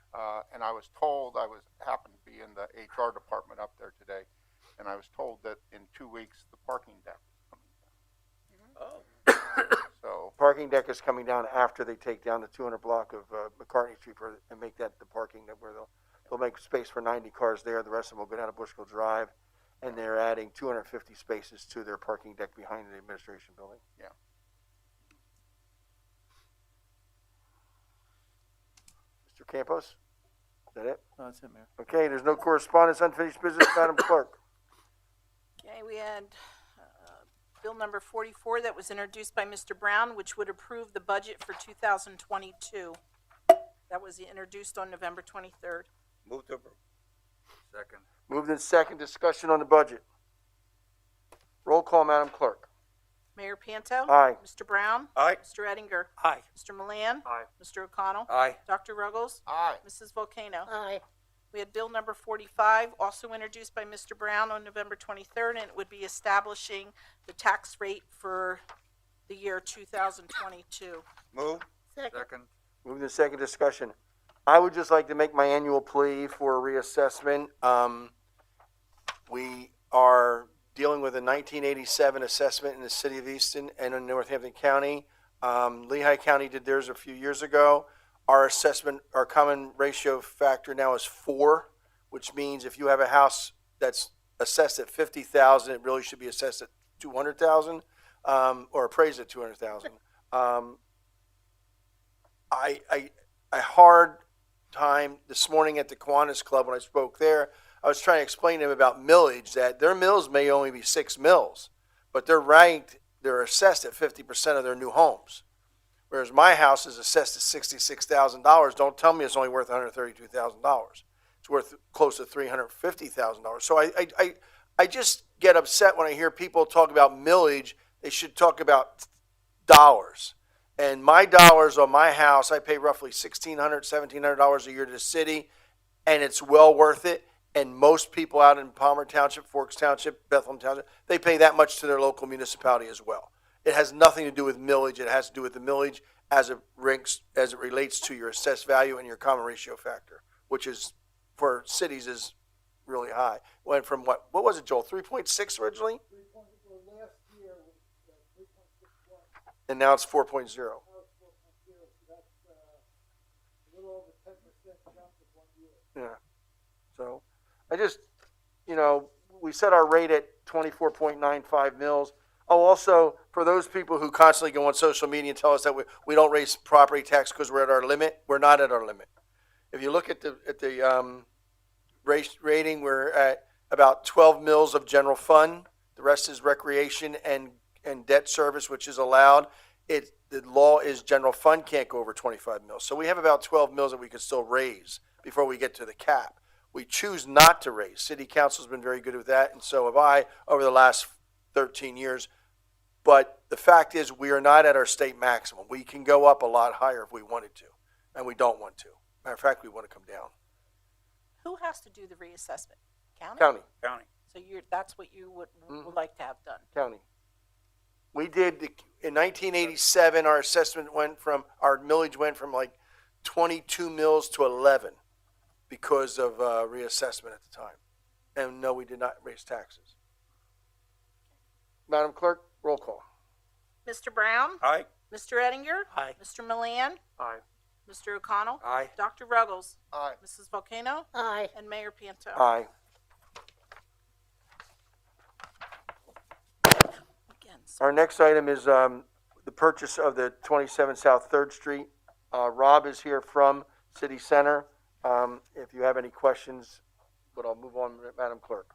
And I was told, happened to be in the HR department up there today, and I was told that in 2 weeks, the parking deck is coming down. Oh. So, Parking deck is coming down after they take down the 200 block of McCartney Street and make that the parking that where they'll make space for 90 cars there. The rest of them will go down to Bushkill Drive, and they're adding 250 spaces to their parking deck behind the administration building. yeah. Mr. Campos? Is that it? No, that's it, Mayor. Okay, there's no correspondence, unfinished business, Madam Clerk. Okay, we had bill number 44 that was introduced by Mr. Brown, which would approve the budget for 2022. That was introduced on November 23rd. Move to approve. Second. Moved in second, discussion on the budget. Roll call, Madam Clerk. Mayor Panto? Aye. Mr. Brown? Aye. Mr. Ettinger? Aye. Mr. Milan? Aye. Mr. O'Connell? Aye. Dr. Ruggles? Aye. Mrs. Volcano? aye, We had bill number 45, also introduced by Mr. Brown on November 23rd, and it would be establishing the tax rate for the year 2022. Move. second, Second. Moved in second, discussion. I would just like to make my annual plea for a reassessment. We are dealing with a 1987 assessment in the city of Easton and in Northampton County. Lehigh County did theirs a few years ago. Our assessment, our common ratio factor now is 4, which means if you have a house that's assessed at 50,000, it really should be assessed at 200,000. or appraised at 200,000. I hard time this morning at the Kiwanis Club when I spoke there. I was trying to explain to them about millage, that their mills may only be 6 mills, but they're assessed at 50% of their new homes. Whereas my house is assessed at $66,000. Don't tell me it's only worth $132,000. It's worth close to $350,000. So I just get upset when I hear people talk about millage. They should talk about dollars. And my dollars on my house, I pay roughly $1,600, $1,700 a year to the city, and it's well worth it. And most people out in Palmer Township, Forks Township, Bethlehem Township, they pay that much to their local municipality as well. It has nothing to do with millage. It has to do with the millage as it relates to your assessed value and your common ratio factor, which is, for cities, is really high. Went from what was it, Joel? 3.6 originally? Last year was 3.61. And now it's 4.0. Now it's 4.0, so that's a little over 10% jump in 1 year. Yeah. So I just, we set our rate at 24.95 mils. Oh, also, for those people who constantly go on social media and tell us that we don't raise property tax because we're at our limit, we're not at our limit. If you look at the rating, we're at about 12 mils of general fund. The rest is recreation and debt service, which is allowed. The law is general fund can't go over 25 mils. So we have about 12 mils that we can still raise before we get to the cap. We choose not to raise. City council's been very good with that, and so have I over the last 13 years. But the fact is, we are not at our state maximum. We can go up a lot higher if we wanted to, and we don't want to. Matter of fact, we want to come down. Who has to do the reassessment? County? County. So that's what you would like to have done. County. We did, in 1987, our millage went from like 22 mils to 11 because of reassessment at the time. And no, we did not raise taxes. Madam Clerk, roll call. Mr. Brown? Aye. Mr. Ettinger? Aye. Mr. Milan? Aye. Mr. O'Connell? Aye. Dr. Ruggles? Aye. Mrs. Volcano? Aye. And Mayor Pianto? Aye. Again, Our next item is the purchase of the 27 South 3rd Street. Rob is here from City Center. If you have any questions, but I'll move on, Madam Clerk.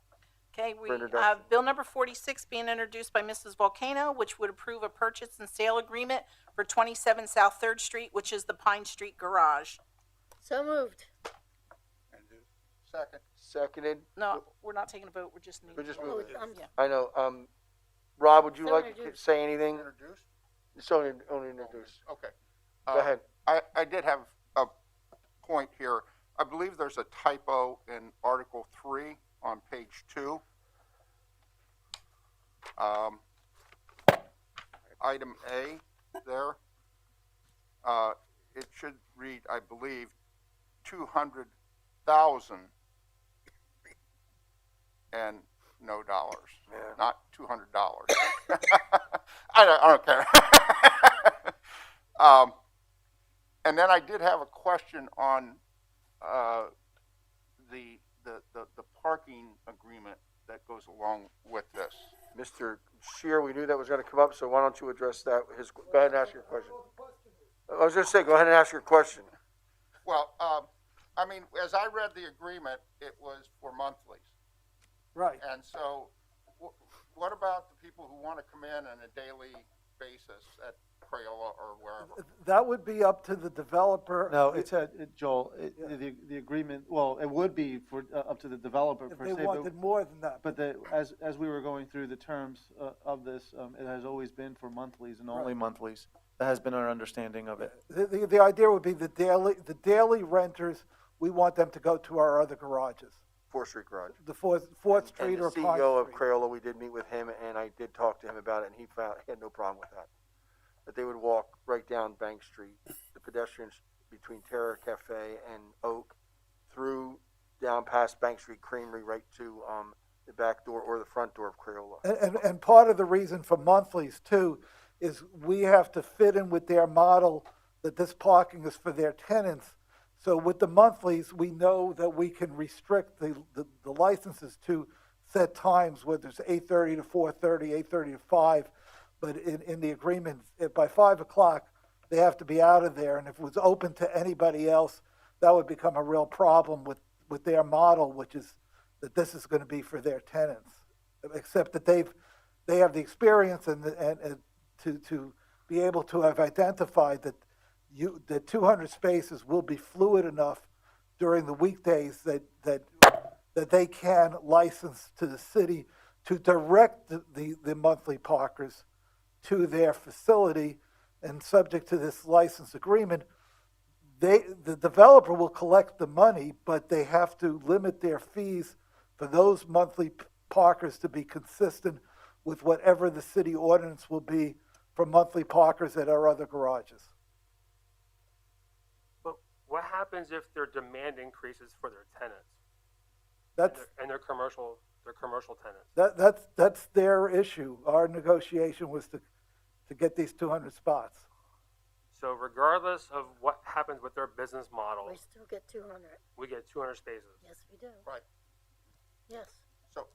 Okay, we For introduction. have Bill number 46 being introduced by Mrs. Volcano, which would approve a purchase and sale agreement for 27 South 3rd Street, which is the Pine Street Garage. So moved. Second. Seconded. No, we're not taking a vote, we're just We're moving. just Oh, moving. Yeah. I know. Rob, would you So like to introduced. say anything? Introduced? It's only introduced. Okay. Go ahead. I did have a point here. I believe there's a typo in Article 3 on page 2. Item A there. It should read, I believe, 200,000 and no dollars. Yeah. Not $200. I don't care. And then I did have a question on the parking agreement that goes along with this. Mr. Shear, we knew that was going to come up, so why don't you address that? Go ahead and ask your question. I was going to say, go ahead and ask your question. Well, I mean, as I read the agreement, it was for monthlies. Right. And so what about the people who want to come in on a daily basis at Crayola or wherever? That would be up to the developer. No, Joel, the agreement, well, it would be for, up to the developer If per they se, wanted more than that. but as we were going through the terms of this, it has always been for monthlies and only Right. monthlies. That has been our understanding of it. The idea would be the daily renters, we want them to go to our other garages, 4th Street Garage. the Fourth Street And or the Pine CEO of Street. Crayola, we did meet with him, and I did talk to him about it, and he had no problem with that. That they would walk right down Bank Street, the pedestrians between Terra Cafe and Oak, through down past Bank Street Creamery, right to the back door or the front door of Crayola. And part of the reason for monthlies too is we have to fit in with their model that this parking is for their tenants. So with the monthlies, we know that we can restrict the licenses to set times, whether it's 8:30 to 4:30, 8:30 to 5. but in the agreement, if by 5 o'clock, they have to be out of there, and if it was open to anybody else, that would become a real problem with their model, which is that this is gonna be for their tenants. Except that they have the experience and to be able to have identified that that 200 spaces will be fluid enough during the weekdays that they can license to the city to direct the monthly parkers to their facility, and subject to this license agreement, the developer will collect the money, but they have to limit their fees for those monthly parkers to be consistent with whatever the city ordinance will be for monthly parkers at our other garages. But what happens if their demand increases for their tenants That's and their commercial tenants? that's their issue. Our negotiation was to get these 200 spots. So regardless of what happens with their business model, We still get 200. we get 200 spaces. Yes, we do. Right. Yes. So,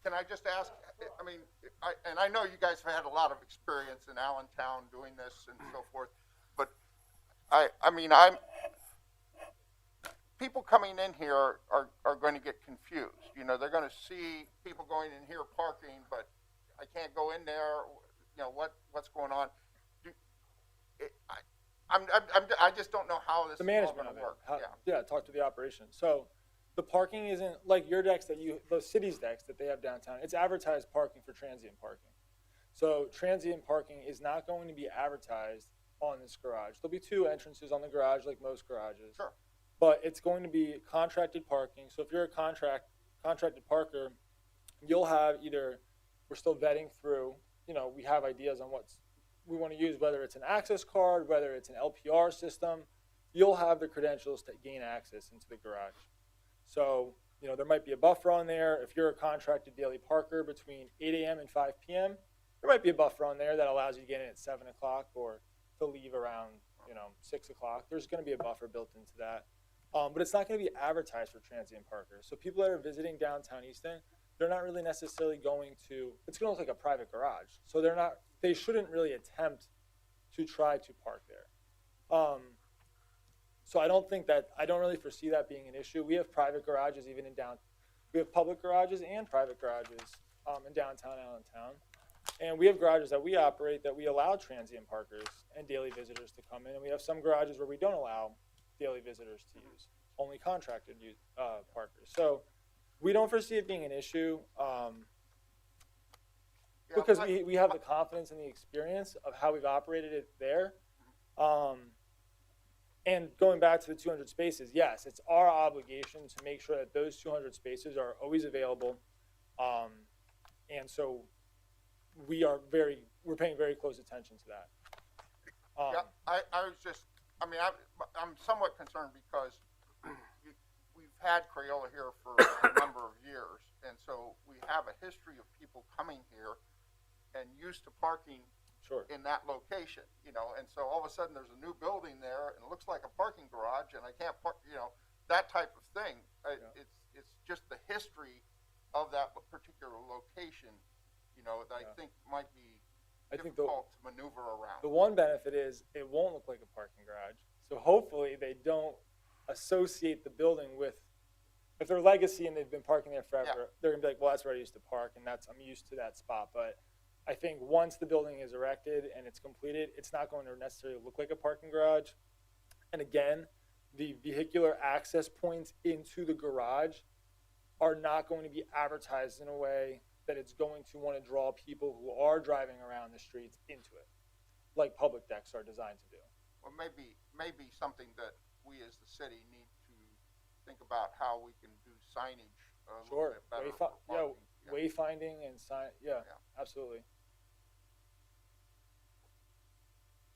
can I just ask, I mean, I know you guys have had a lot of experience in Allentown doing this and so forth, but I mean, people coming in here are going to get confused. You know, they're going to see people going in here parking, but I can't go in there. You know, what's going on? I just don't know how this The is all management going of to it. work. How- Yeah. yeah, talk to the operation. So the parking isn't like your decks the city's decks that they have downtown. It's advertised parking for transient parking. So transient parking is not going to be advertised on this garage. There'll be two entrances on the garage like most garages. Sure. But it's going to be contracted parking. So if you're a contracted parker, you'll have we're still vetting through, we have ideas on what we want to use, whether it's an access card, whether it's an LPR system. You'll have the credentials to gain access into the garage. So, there might be a buffer on there. If you're a contracted daily parker between 8 a.m. and 5 p.m., there might be a buffer on there that allows you to get in at 7 o'clock or to leave around, 6 o'clock. There's going to be a buffer built into that. But it's not going to be advertised for transient parkers. So people that are visiting downtown Easton, they're not really necessarily it's going to look like a private garage. So they shouldn't really attempt to try to park there. So I don't really foresee that being an issue. We have private garages we have public garages and private garages in downtown Allentown. And we have garages that we operate that we allow transient parkers and daily visitors to come in. And we have some garages where we don't allow daily visitors to use, only contracted parkers. So we don't foresee it being an issue because we have the confidence and the experience of how we've operated it there. And going back to the 200 spaces, yes, it's our obligation to make sure that those 200 spaces are always available. And so we're paying very close attention to that. Yeah, I'm somewhat concerned because we've had Crayola here for a number of years, and so we have a history of people coming here and used to parking in that location, and so all of a sudden there's a new building there and it looks like a parking garage and I can't park, that type of thing. It's just the history of that particular location, that I think might be difficult to maneuver around. The one benefit is it won't look like a parking garage. So hopefully they don't associate the building with, if they're legacy and they've been parking there forever, they're gonna be like, well, that's where I used to park and I'm used to that spot. But I think once the building is erected and it's completed, it's not going to necessarily look like a parking garage. And again, the vehicular access points into the garage are not going to be advertised in a way that it's going to want to draw people who are driving around the streets into it, like public decks are designed to do. Well, maybe something that we as the city need to think about how we can do signage a little bit better. For parking. Wayfinding and sign. Yeah, absolutely.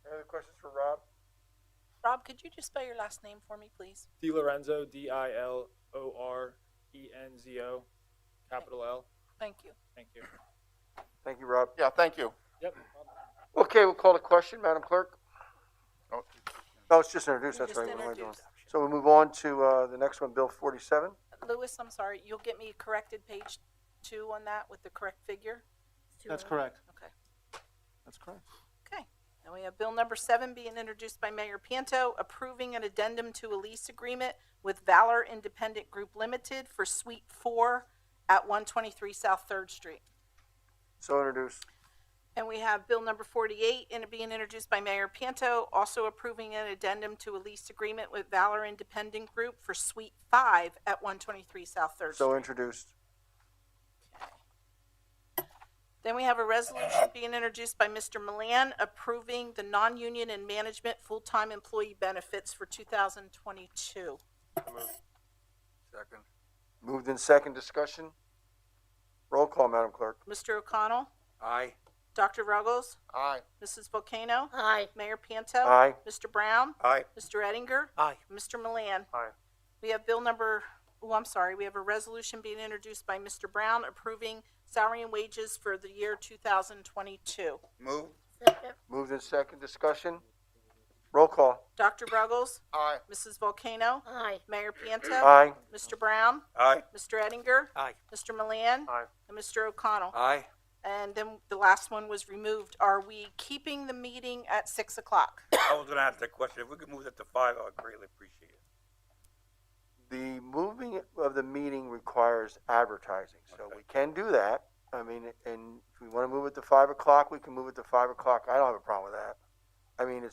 Any other questions for Rob? Rob, could you just spell your last name for me, please? DiLorenzo, DILORENZO, capital L. Thank you. Thank you. Thank you, Rob. Yeah, thank you. Yep. Okay, we'll call the question, Madam Clerk. Oh, Oh, it's just introduced, that's Just right. What am I doing? introduced. So we'll move on to the next one, Bill 47. Louis, I'm sorry, you'll get me corrected page 2 on that with the correct figure? That's correct. Okay. That's correct. Okay. And we have bill number 7 being introduced by Mayor Panto, approving an addendum to a lease agreement with Valor Independent Group Limited for Suite 4 at 123 South 3rd Street. So introduced. And we have bill number 48 and it being introduced by Mayor Panto, also approving an addendum to a lease agreement with Valor Independent Group for Suite 5 at 123 South 3rd Street. So introduced. Then we have a resolution being introduced by Mr. Milan, approving the non-union and management full-time employee benefits for 2022. Second. Moved in second. Discussion. Roll call, Madam Clerk. Mr. O'Connell, Aye. Dr. Ruggles, Aye. Mrs. Volcano, Aye. Mayor Panto. Aye. Mr. Brown, Aye. Mr. Ettinger, Aye. Mr. Milan. Aye. We have bill number, we have a resolution being introduced by Mr. Brown, approving salary and wages for the year 2022. Move. Second. Moved in second. Discussion. Roll call. Dr. Ruggles, Aye. Mrs. Volcano, Aye. Mayor Panto. Aye. Mr. Brown, Aye. Mr. Ettinger, Aye. Mr. Milan, Aye. and Mr. O'Connell. Aye. And then the last one was removed. Are we keeping the meeting at 6 o'clock? I was gonna ask that question. If we could move that to 5, I would greatly appreciate it. The moving of the meeting requires advertising, so Okay. we can do that. I mean, and if we want to move it to 5 o'clock, we can move it to 5 o'clock. I don't have a problem with that. I mean,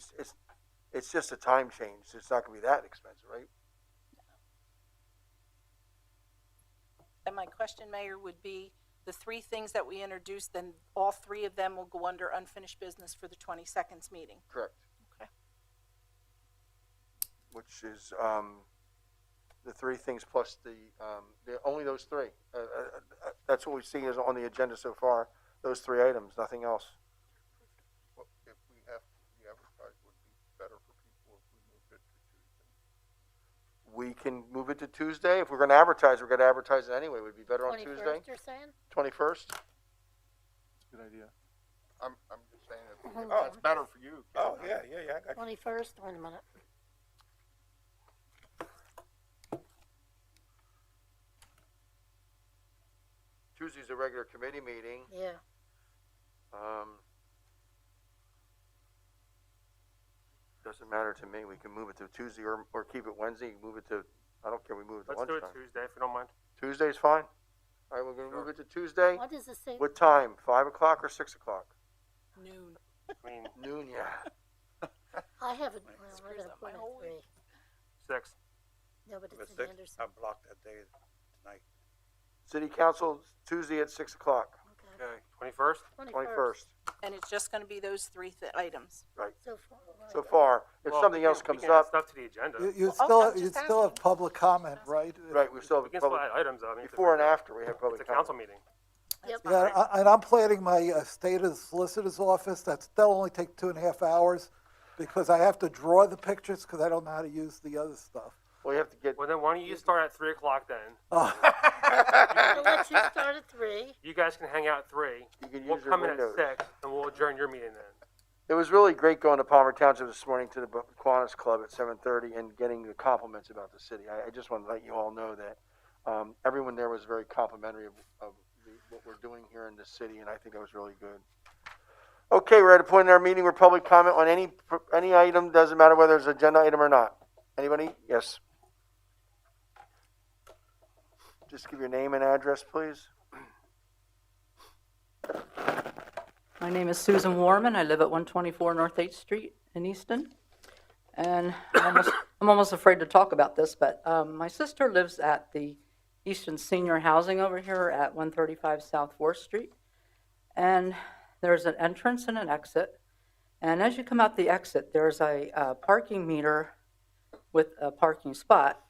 it's just a time change. It's not going to be that expensive, right? And my question, Mayor, would be the 3 things that we introduced, then all 3 of them will go under unfinished business for the 22nd meeting. Correct. Okay. Which is the 3 things plus only those 3. That's what we see is on the agenda so far. Those 3 items, nothing else. Well, if we have to re-advertise, would be better for people if we moved it to Tuesday. We can move it to Tuesday. If we're going to advertise, we're going to advertise it anyway. Would it be better on 21st, Tuesday? you're saying? 21st? Good idea. I'm just saying if Hold oh, it's on. better for you. Oh, yeah, I got you. 21st, wait a minute. Tuesday's a regular committee meeting. Yeah. Doesn't matter to me. We can move it to Tuesday or keep it Wednesday. Move it to, I don't care. We move it to Let's do it lunchtime. Tuesday if you don't mind. Tuesday's fine. All right, we're going to move it to Tuesday. What does it say? What time? 5 o'clock or 6 o'clock? Noon. I mean, Noon, yeah. I have it, well, I Screws gotta up put my it whole at 3. 6. No, but If it's it's in 6, Anderson. I blocked that day tonight. City Council, Tuesday at 6 o'clock, Okay. Okay. 21st? 21st. And it's just going to be those 3 items. So far. So far, if Well, something we else can- we comes can add up, Stuff to the agenda. You Well, still, I'm you just still have asking. public comment, right? right, we still We have can still public, add items, I mean. before and after, we have It's public a council comment. meeting. Yep. Yeah, and I'm planning my state of the solicitor's office. That'll only take 2.5 hours because I have to draw the pictures because I don't know how to use the other stuff. Well, you have to get, Well, then why don't you start at 3 o'clock then? We'll let you start at 3. You guys can hang out at 3. you can We'll use your come in at windows. 6 and we'll adjourn your meeting then. It was really great going to Palmer Township this morning to the Kiwanis Club at 7:30 and getting the compliments about the city. I just want to let you all know that everyone there was very complimentary of what we're doing here in the city, and I think it was really good. Okay, we're at a point in our meeting where public comment on any item, doesn't matter whether it's an agenda item or not. Anybody? Yes. Just give your name and address, please. My name is Susan Warman. I live at 124 North 8th Street in Easton. And I'm almost afraid to talk about this, but my sister lives at the Easton Senior Housing over here at 135 South 4th Street. And there's an entrance and an exit. And as you come out the exit, there's a parking meter with a parking spot.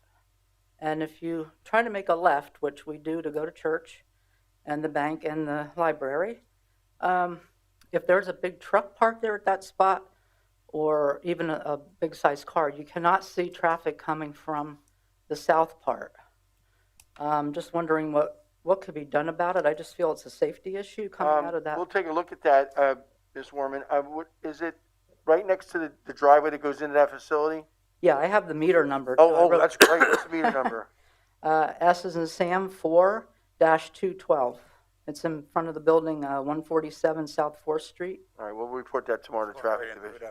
And if you try to make a left, which we do to go to church and the bank and the library, if there's a big truck parked there at that spot, or even a big-sized car, you cannot see traffic coming from the south part. Just wondering what could be done about it. I just feel it's a safety issue coming out of that. We'll take a look at that, Ms. Warman. Is it right next to the driveway that goes into that facility? Yeah, I have the meter number. too. I Oh, wrote- that's great. What's the meter number? S is in Sam 4-212. It's in front of the building, 147 South 4th Street. All right, we'll report that tomorrow to traffic division.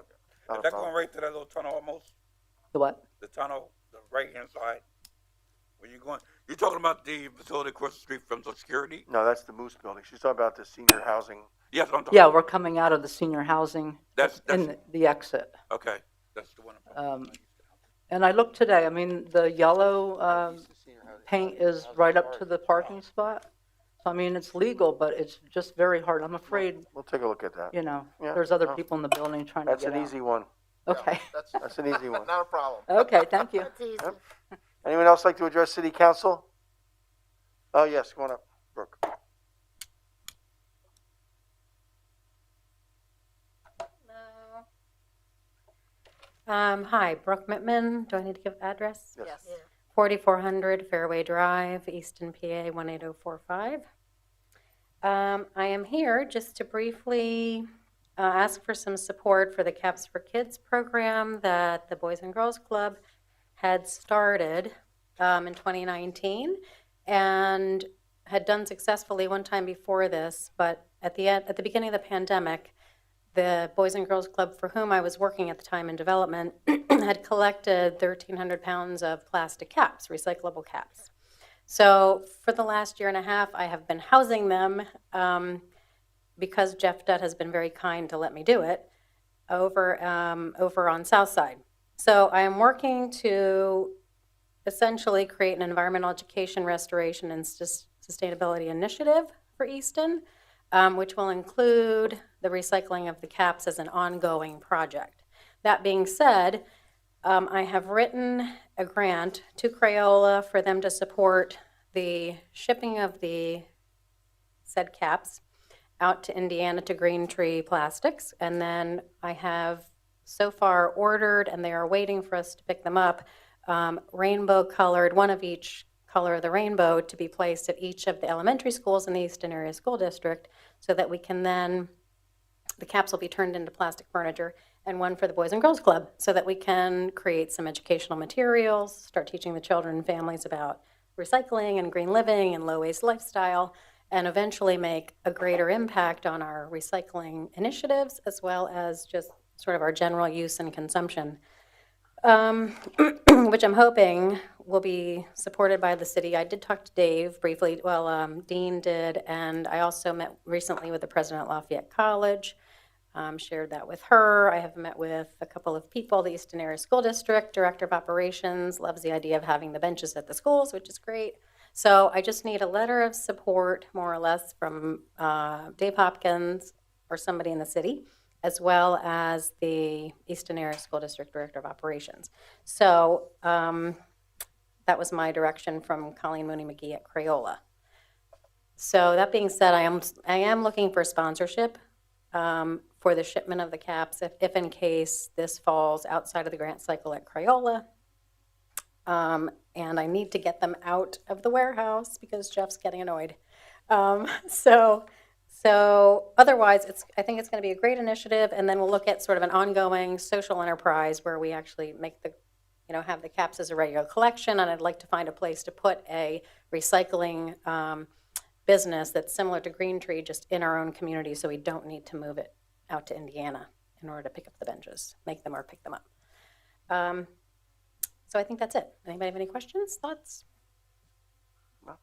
Not a Is that problem. going right to that little tunnel almost? The what? The tunnel, the right-hand side? Where you going? You're talking about the facility across the street from Social Security? No, that's the Moose Building. She's talking about the senior housing. Yes, I'm talking. Yeah, we're coming out of the senior housing That's in the exit. okay. That's the one. And I looked today, I mean, the yellow paint is right up to the parking spot. So, I mean, it's legal, but it's just very hard. I'm afraid, We'll take a look at that. Yeah, Yeah, there's other no. people in the building trying to That's get an out. easy one. Okay, That's an easy one. Not a problem. okay, thank you. That's easy. Yep. Anyone else like to address city council? Oh, yes, come on up, Brooke. Hi, Brooke Mittman. Do I need to give address? Yes. Yes. Yeah. 4400 Fairway Drive, Easton, PA 18045. I am here just to briefly ask for some support for the Caps for Kids program that the Boys and Girls Club had started in 2019 and had done successfully one time before this, but at the beginning of the pandemic, the Boys and Girls Club, for whom I was working at the time in development, had collected 1,300 pounds of plastic caps, recyclable caps. So for the last year and a half, I have been housing them because Jeff Dutt has been very kind to let me do it over on South Side. So I am working to essentially create an environmental education, restoration, and sustainability initiative for Easton, which will include the recycling of the caps as an ongoing project. That being said, I have written a grant to Crayola for them to support the shipping of the said caps out to Indiana to Green Tree Plastics. And then I have so far ordered, and they are waiting for us to pick them up, rainbow colored, one of each color of the rainbow, to be placed at each of the elementary schools in the Easton Area School District, so that we can then, the caps will be turned into plastic furniture, and one for the Boys and Girls Club, so that we can create some educational materials, start teaching the children and families about recycling and green living and low-waste lifestyle, and eventually make a greater impact on our recycling initiatives, as well as just sort of our general use and consumption, which I'm hoping will be supported by the city. I did talk to Dave briefly, Dean did, and I also met recently with the president at Lafayette College, shared that with her. I have met with a couple of people. The Easton Area School District Director of Operations loves the idea of having the benches at the schools, which is great. So I just need a letter of support, more or less, from Dave Hopkins or somebody in the city, as well as the Easton Area School District Director of Operations. So that was my direction from Colleen Mooney McGee at Crayola. So that being said, I am looking for sponsorship for the shipment of the caps, if in case this falls outside of the grant cycle at Crayola. And I need to get them out of the warehouse because Jeff's getting annoyed. So otherwise, I think it's going to be a great initiative, and then we'll look at sort of an ongoing social enterprise where we actually make have the caps as a regular collection, and I'd like to find a place to put a recycling business that's similar to Green Tree, just in our own community, so we don't need to move it out to Indiana in order to pick up the benches, make them or pick them up. So I think that's it. Anybody have any questions, thoughts? I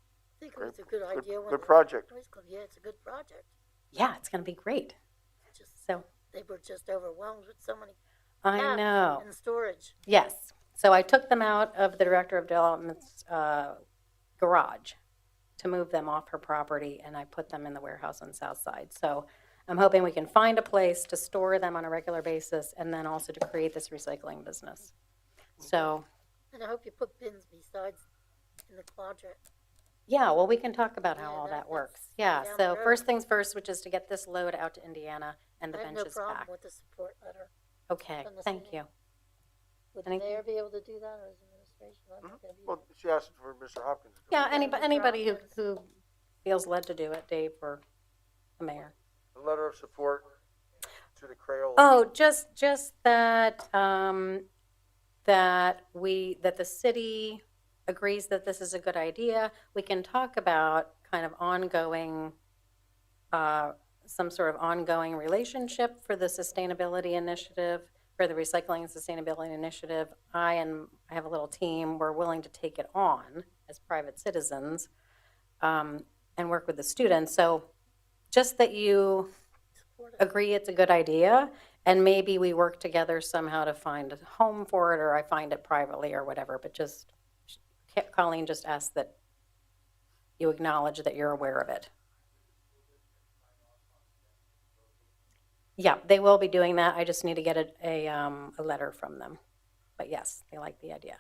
think it was a good idea. Good project. Yeah, it's a good project. Yeah, it's going to be great. Just So they were just overwhelmed with so many I caps know. and storage. Yes. So I took them out of the Director of Development's garage to move them off her property, and I put them in the warehouse on South Side. So I'm hoping we can find a place to store them on a regular basis, and then also to create this recycling business. So, And I hope you put bins besides in the quadrant. yeah, well, we can talk about how Yeah, all that that's works. Yeah, down so the road. first things first, which is to get this load out to Indiana and the I have no benches problem back. with the support letter. Okay, from the thank city. you. Would the Anything? mayor be able to do that, or is administration? I'm not gonna be Well, she asked for Mr. Hopkins. to do Yeah, it. anybody who feels led to do it, Dave or the mayor. A letter of support to the Crayola. Oh, just that, that the city agrees that this is a good idea. We can talk about kind of ongoing some sort of ongoing relationship for the sustainability initiative, for the recycling and sustainability initiative. I have a little team. We're willing to take it on as private citizens and work with the students. So just that you agree it's a good idea, and maybe we work together somehow to find a home for it, or I find it privately or whatever. But just, Colleen just asked that you acknowledge that you're aware of it. Yeah, they will be doing that. I just need to get a letter from them. But yes, they like the idea.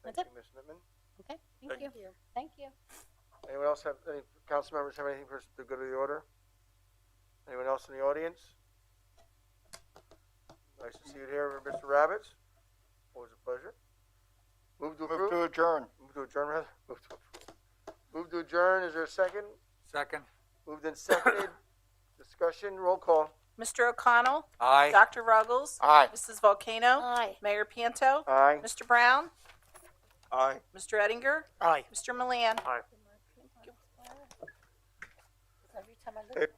Thank That's you, Ms. Nittman. Okay, thank you. Thank you. Anyone else have, any council members have anything for us to go to the order? Anyone else in the audience? Nice to see you here, Mr. Rabbits. Always a pleasure. Move to approve? Move to adjourn. Move to adjourn, rather? Move to adjourn, is there a second? Second. Moved and seconded. Discussion, roll call. Mr. O'Connell? Aye. Dr. Ruggles? Aye. Mrs. Volcano? Aye. Mayor Panto? Aye. Mr. Brown? Aye. Mr. Ettinger? Aye. Mr. Milan? Aye. Every time I look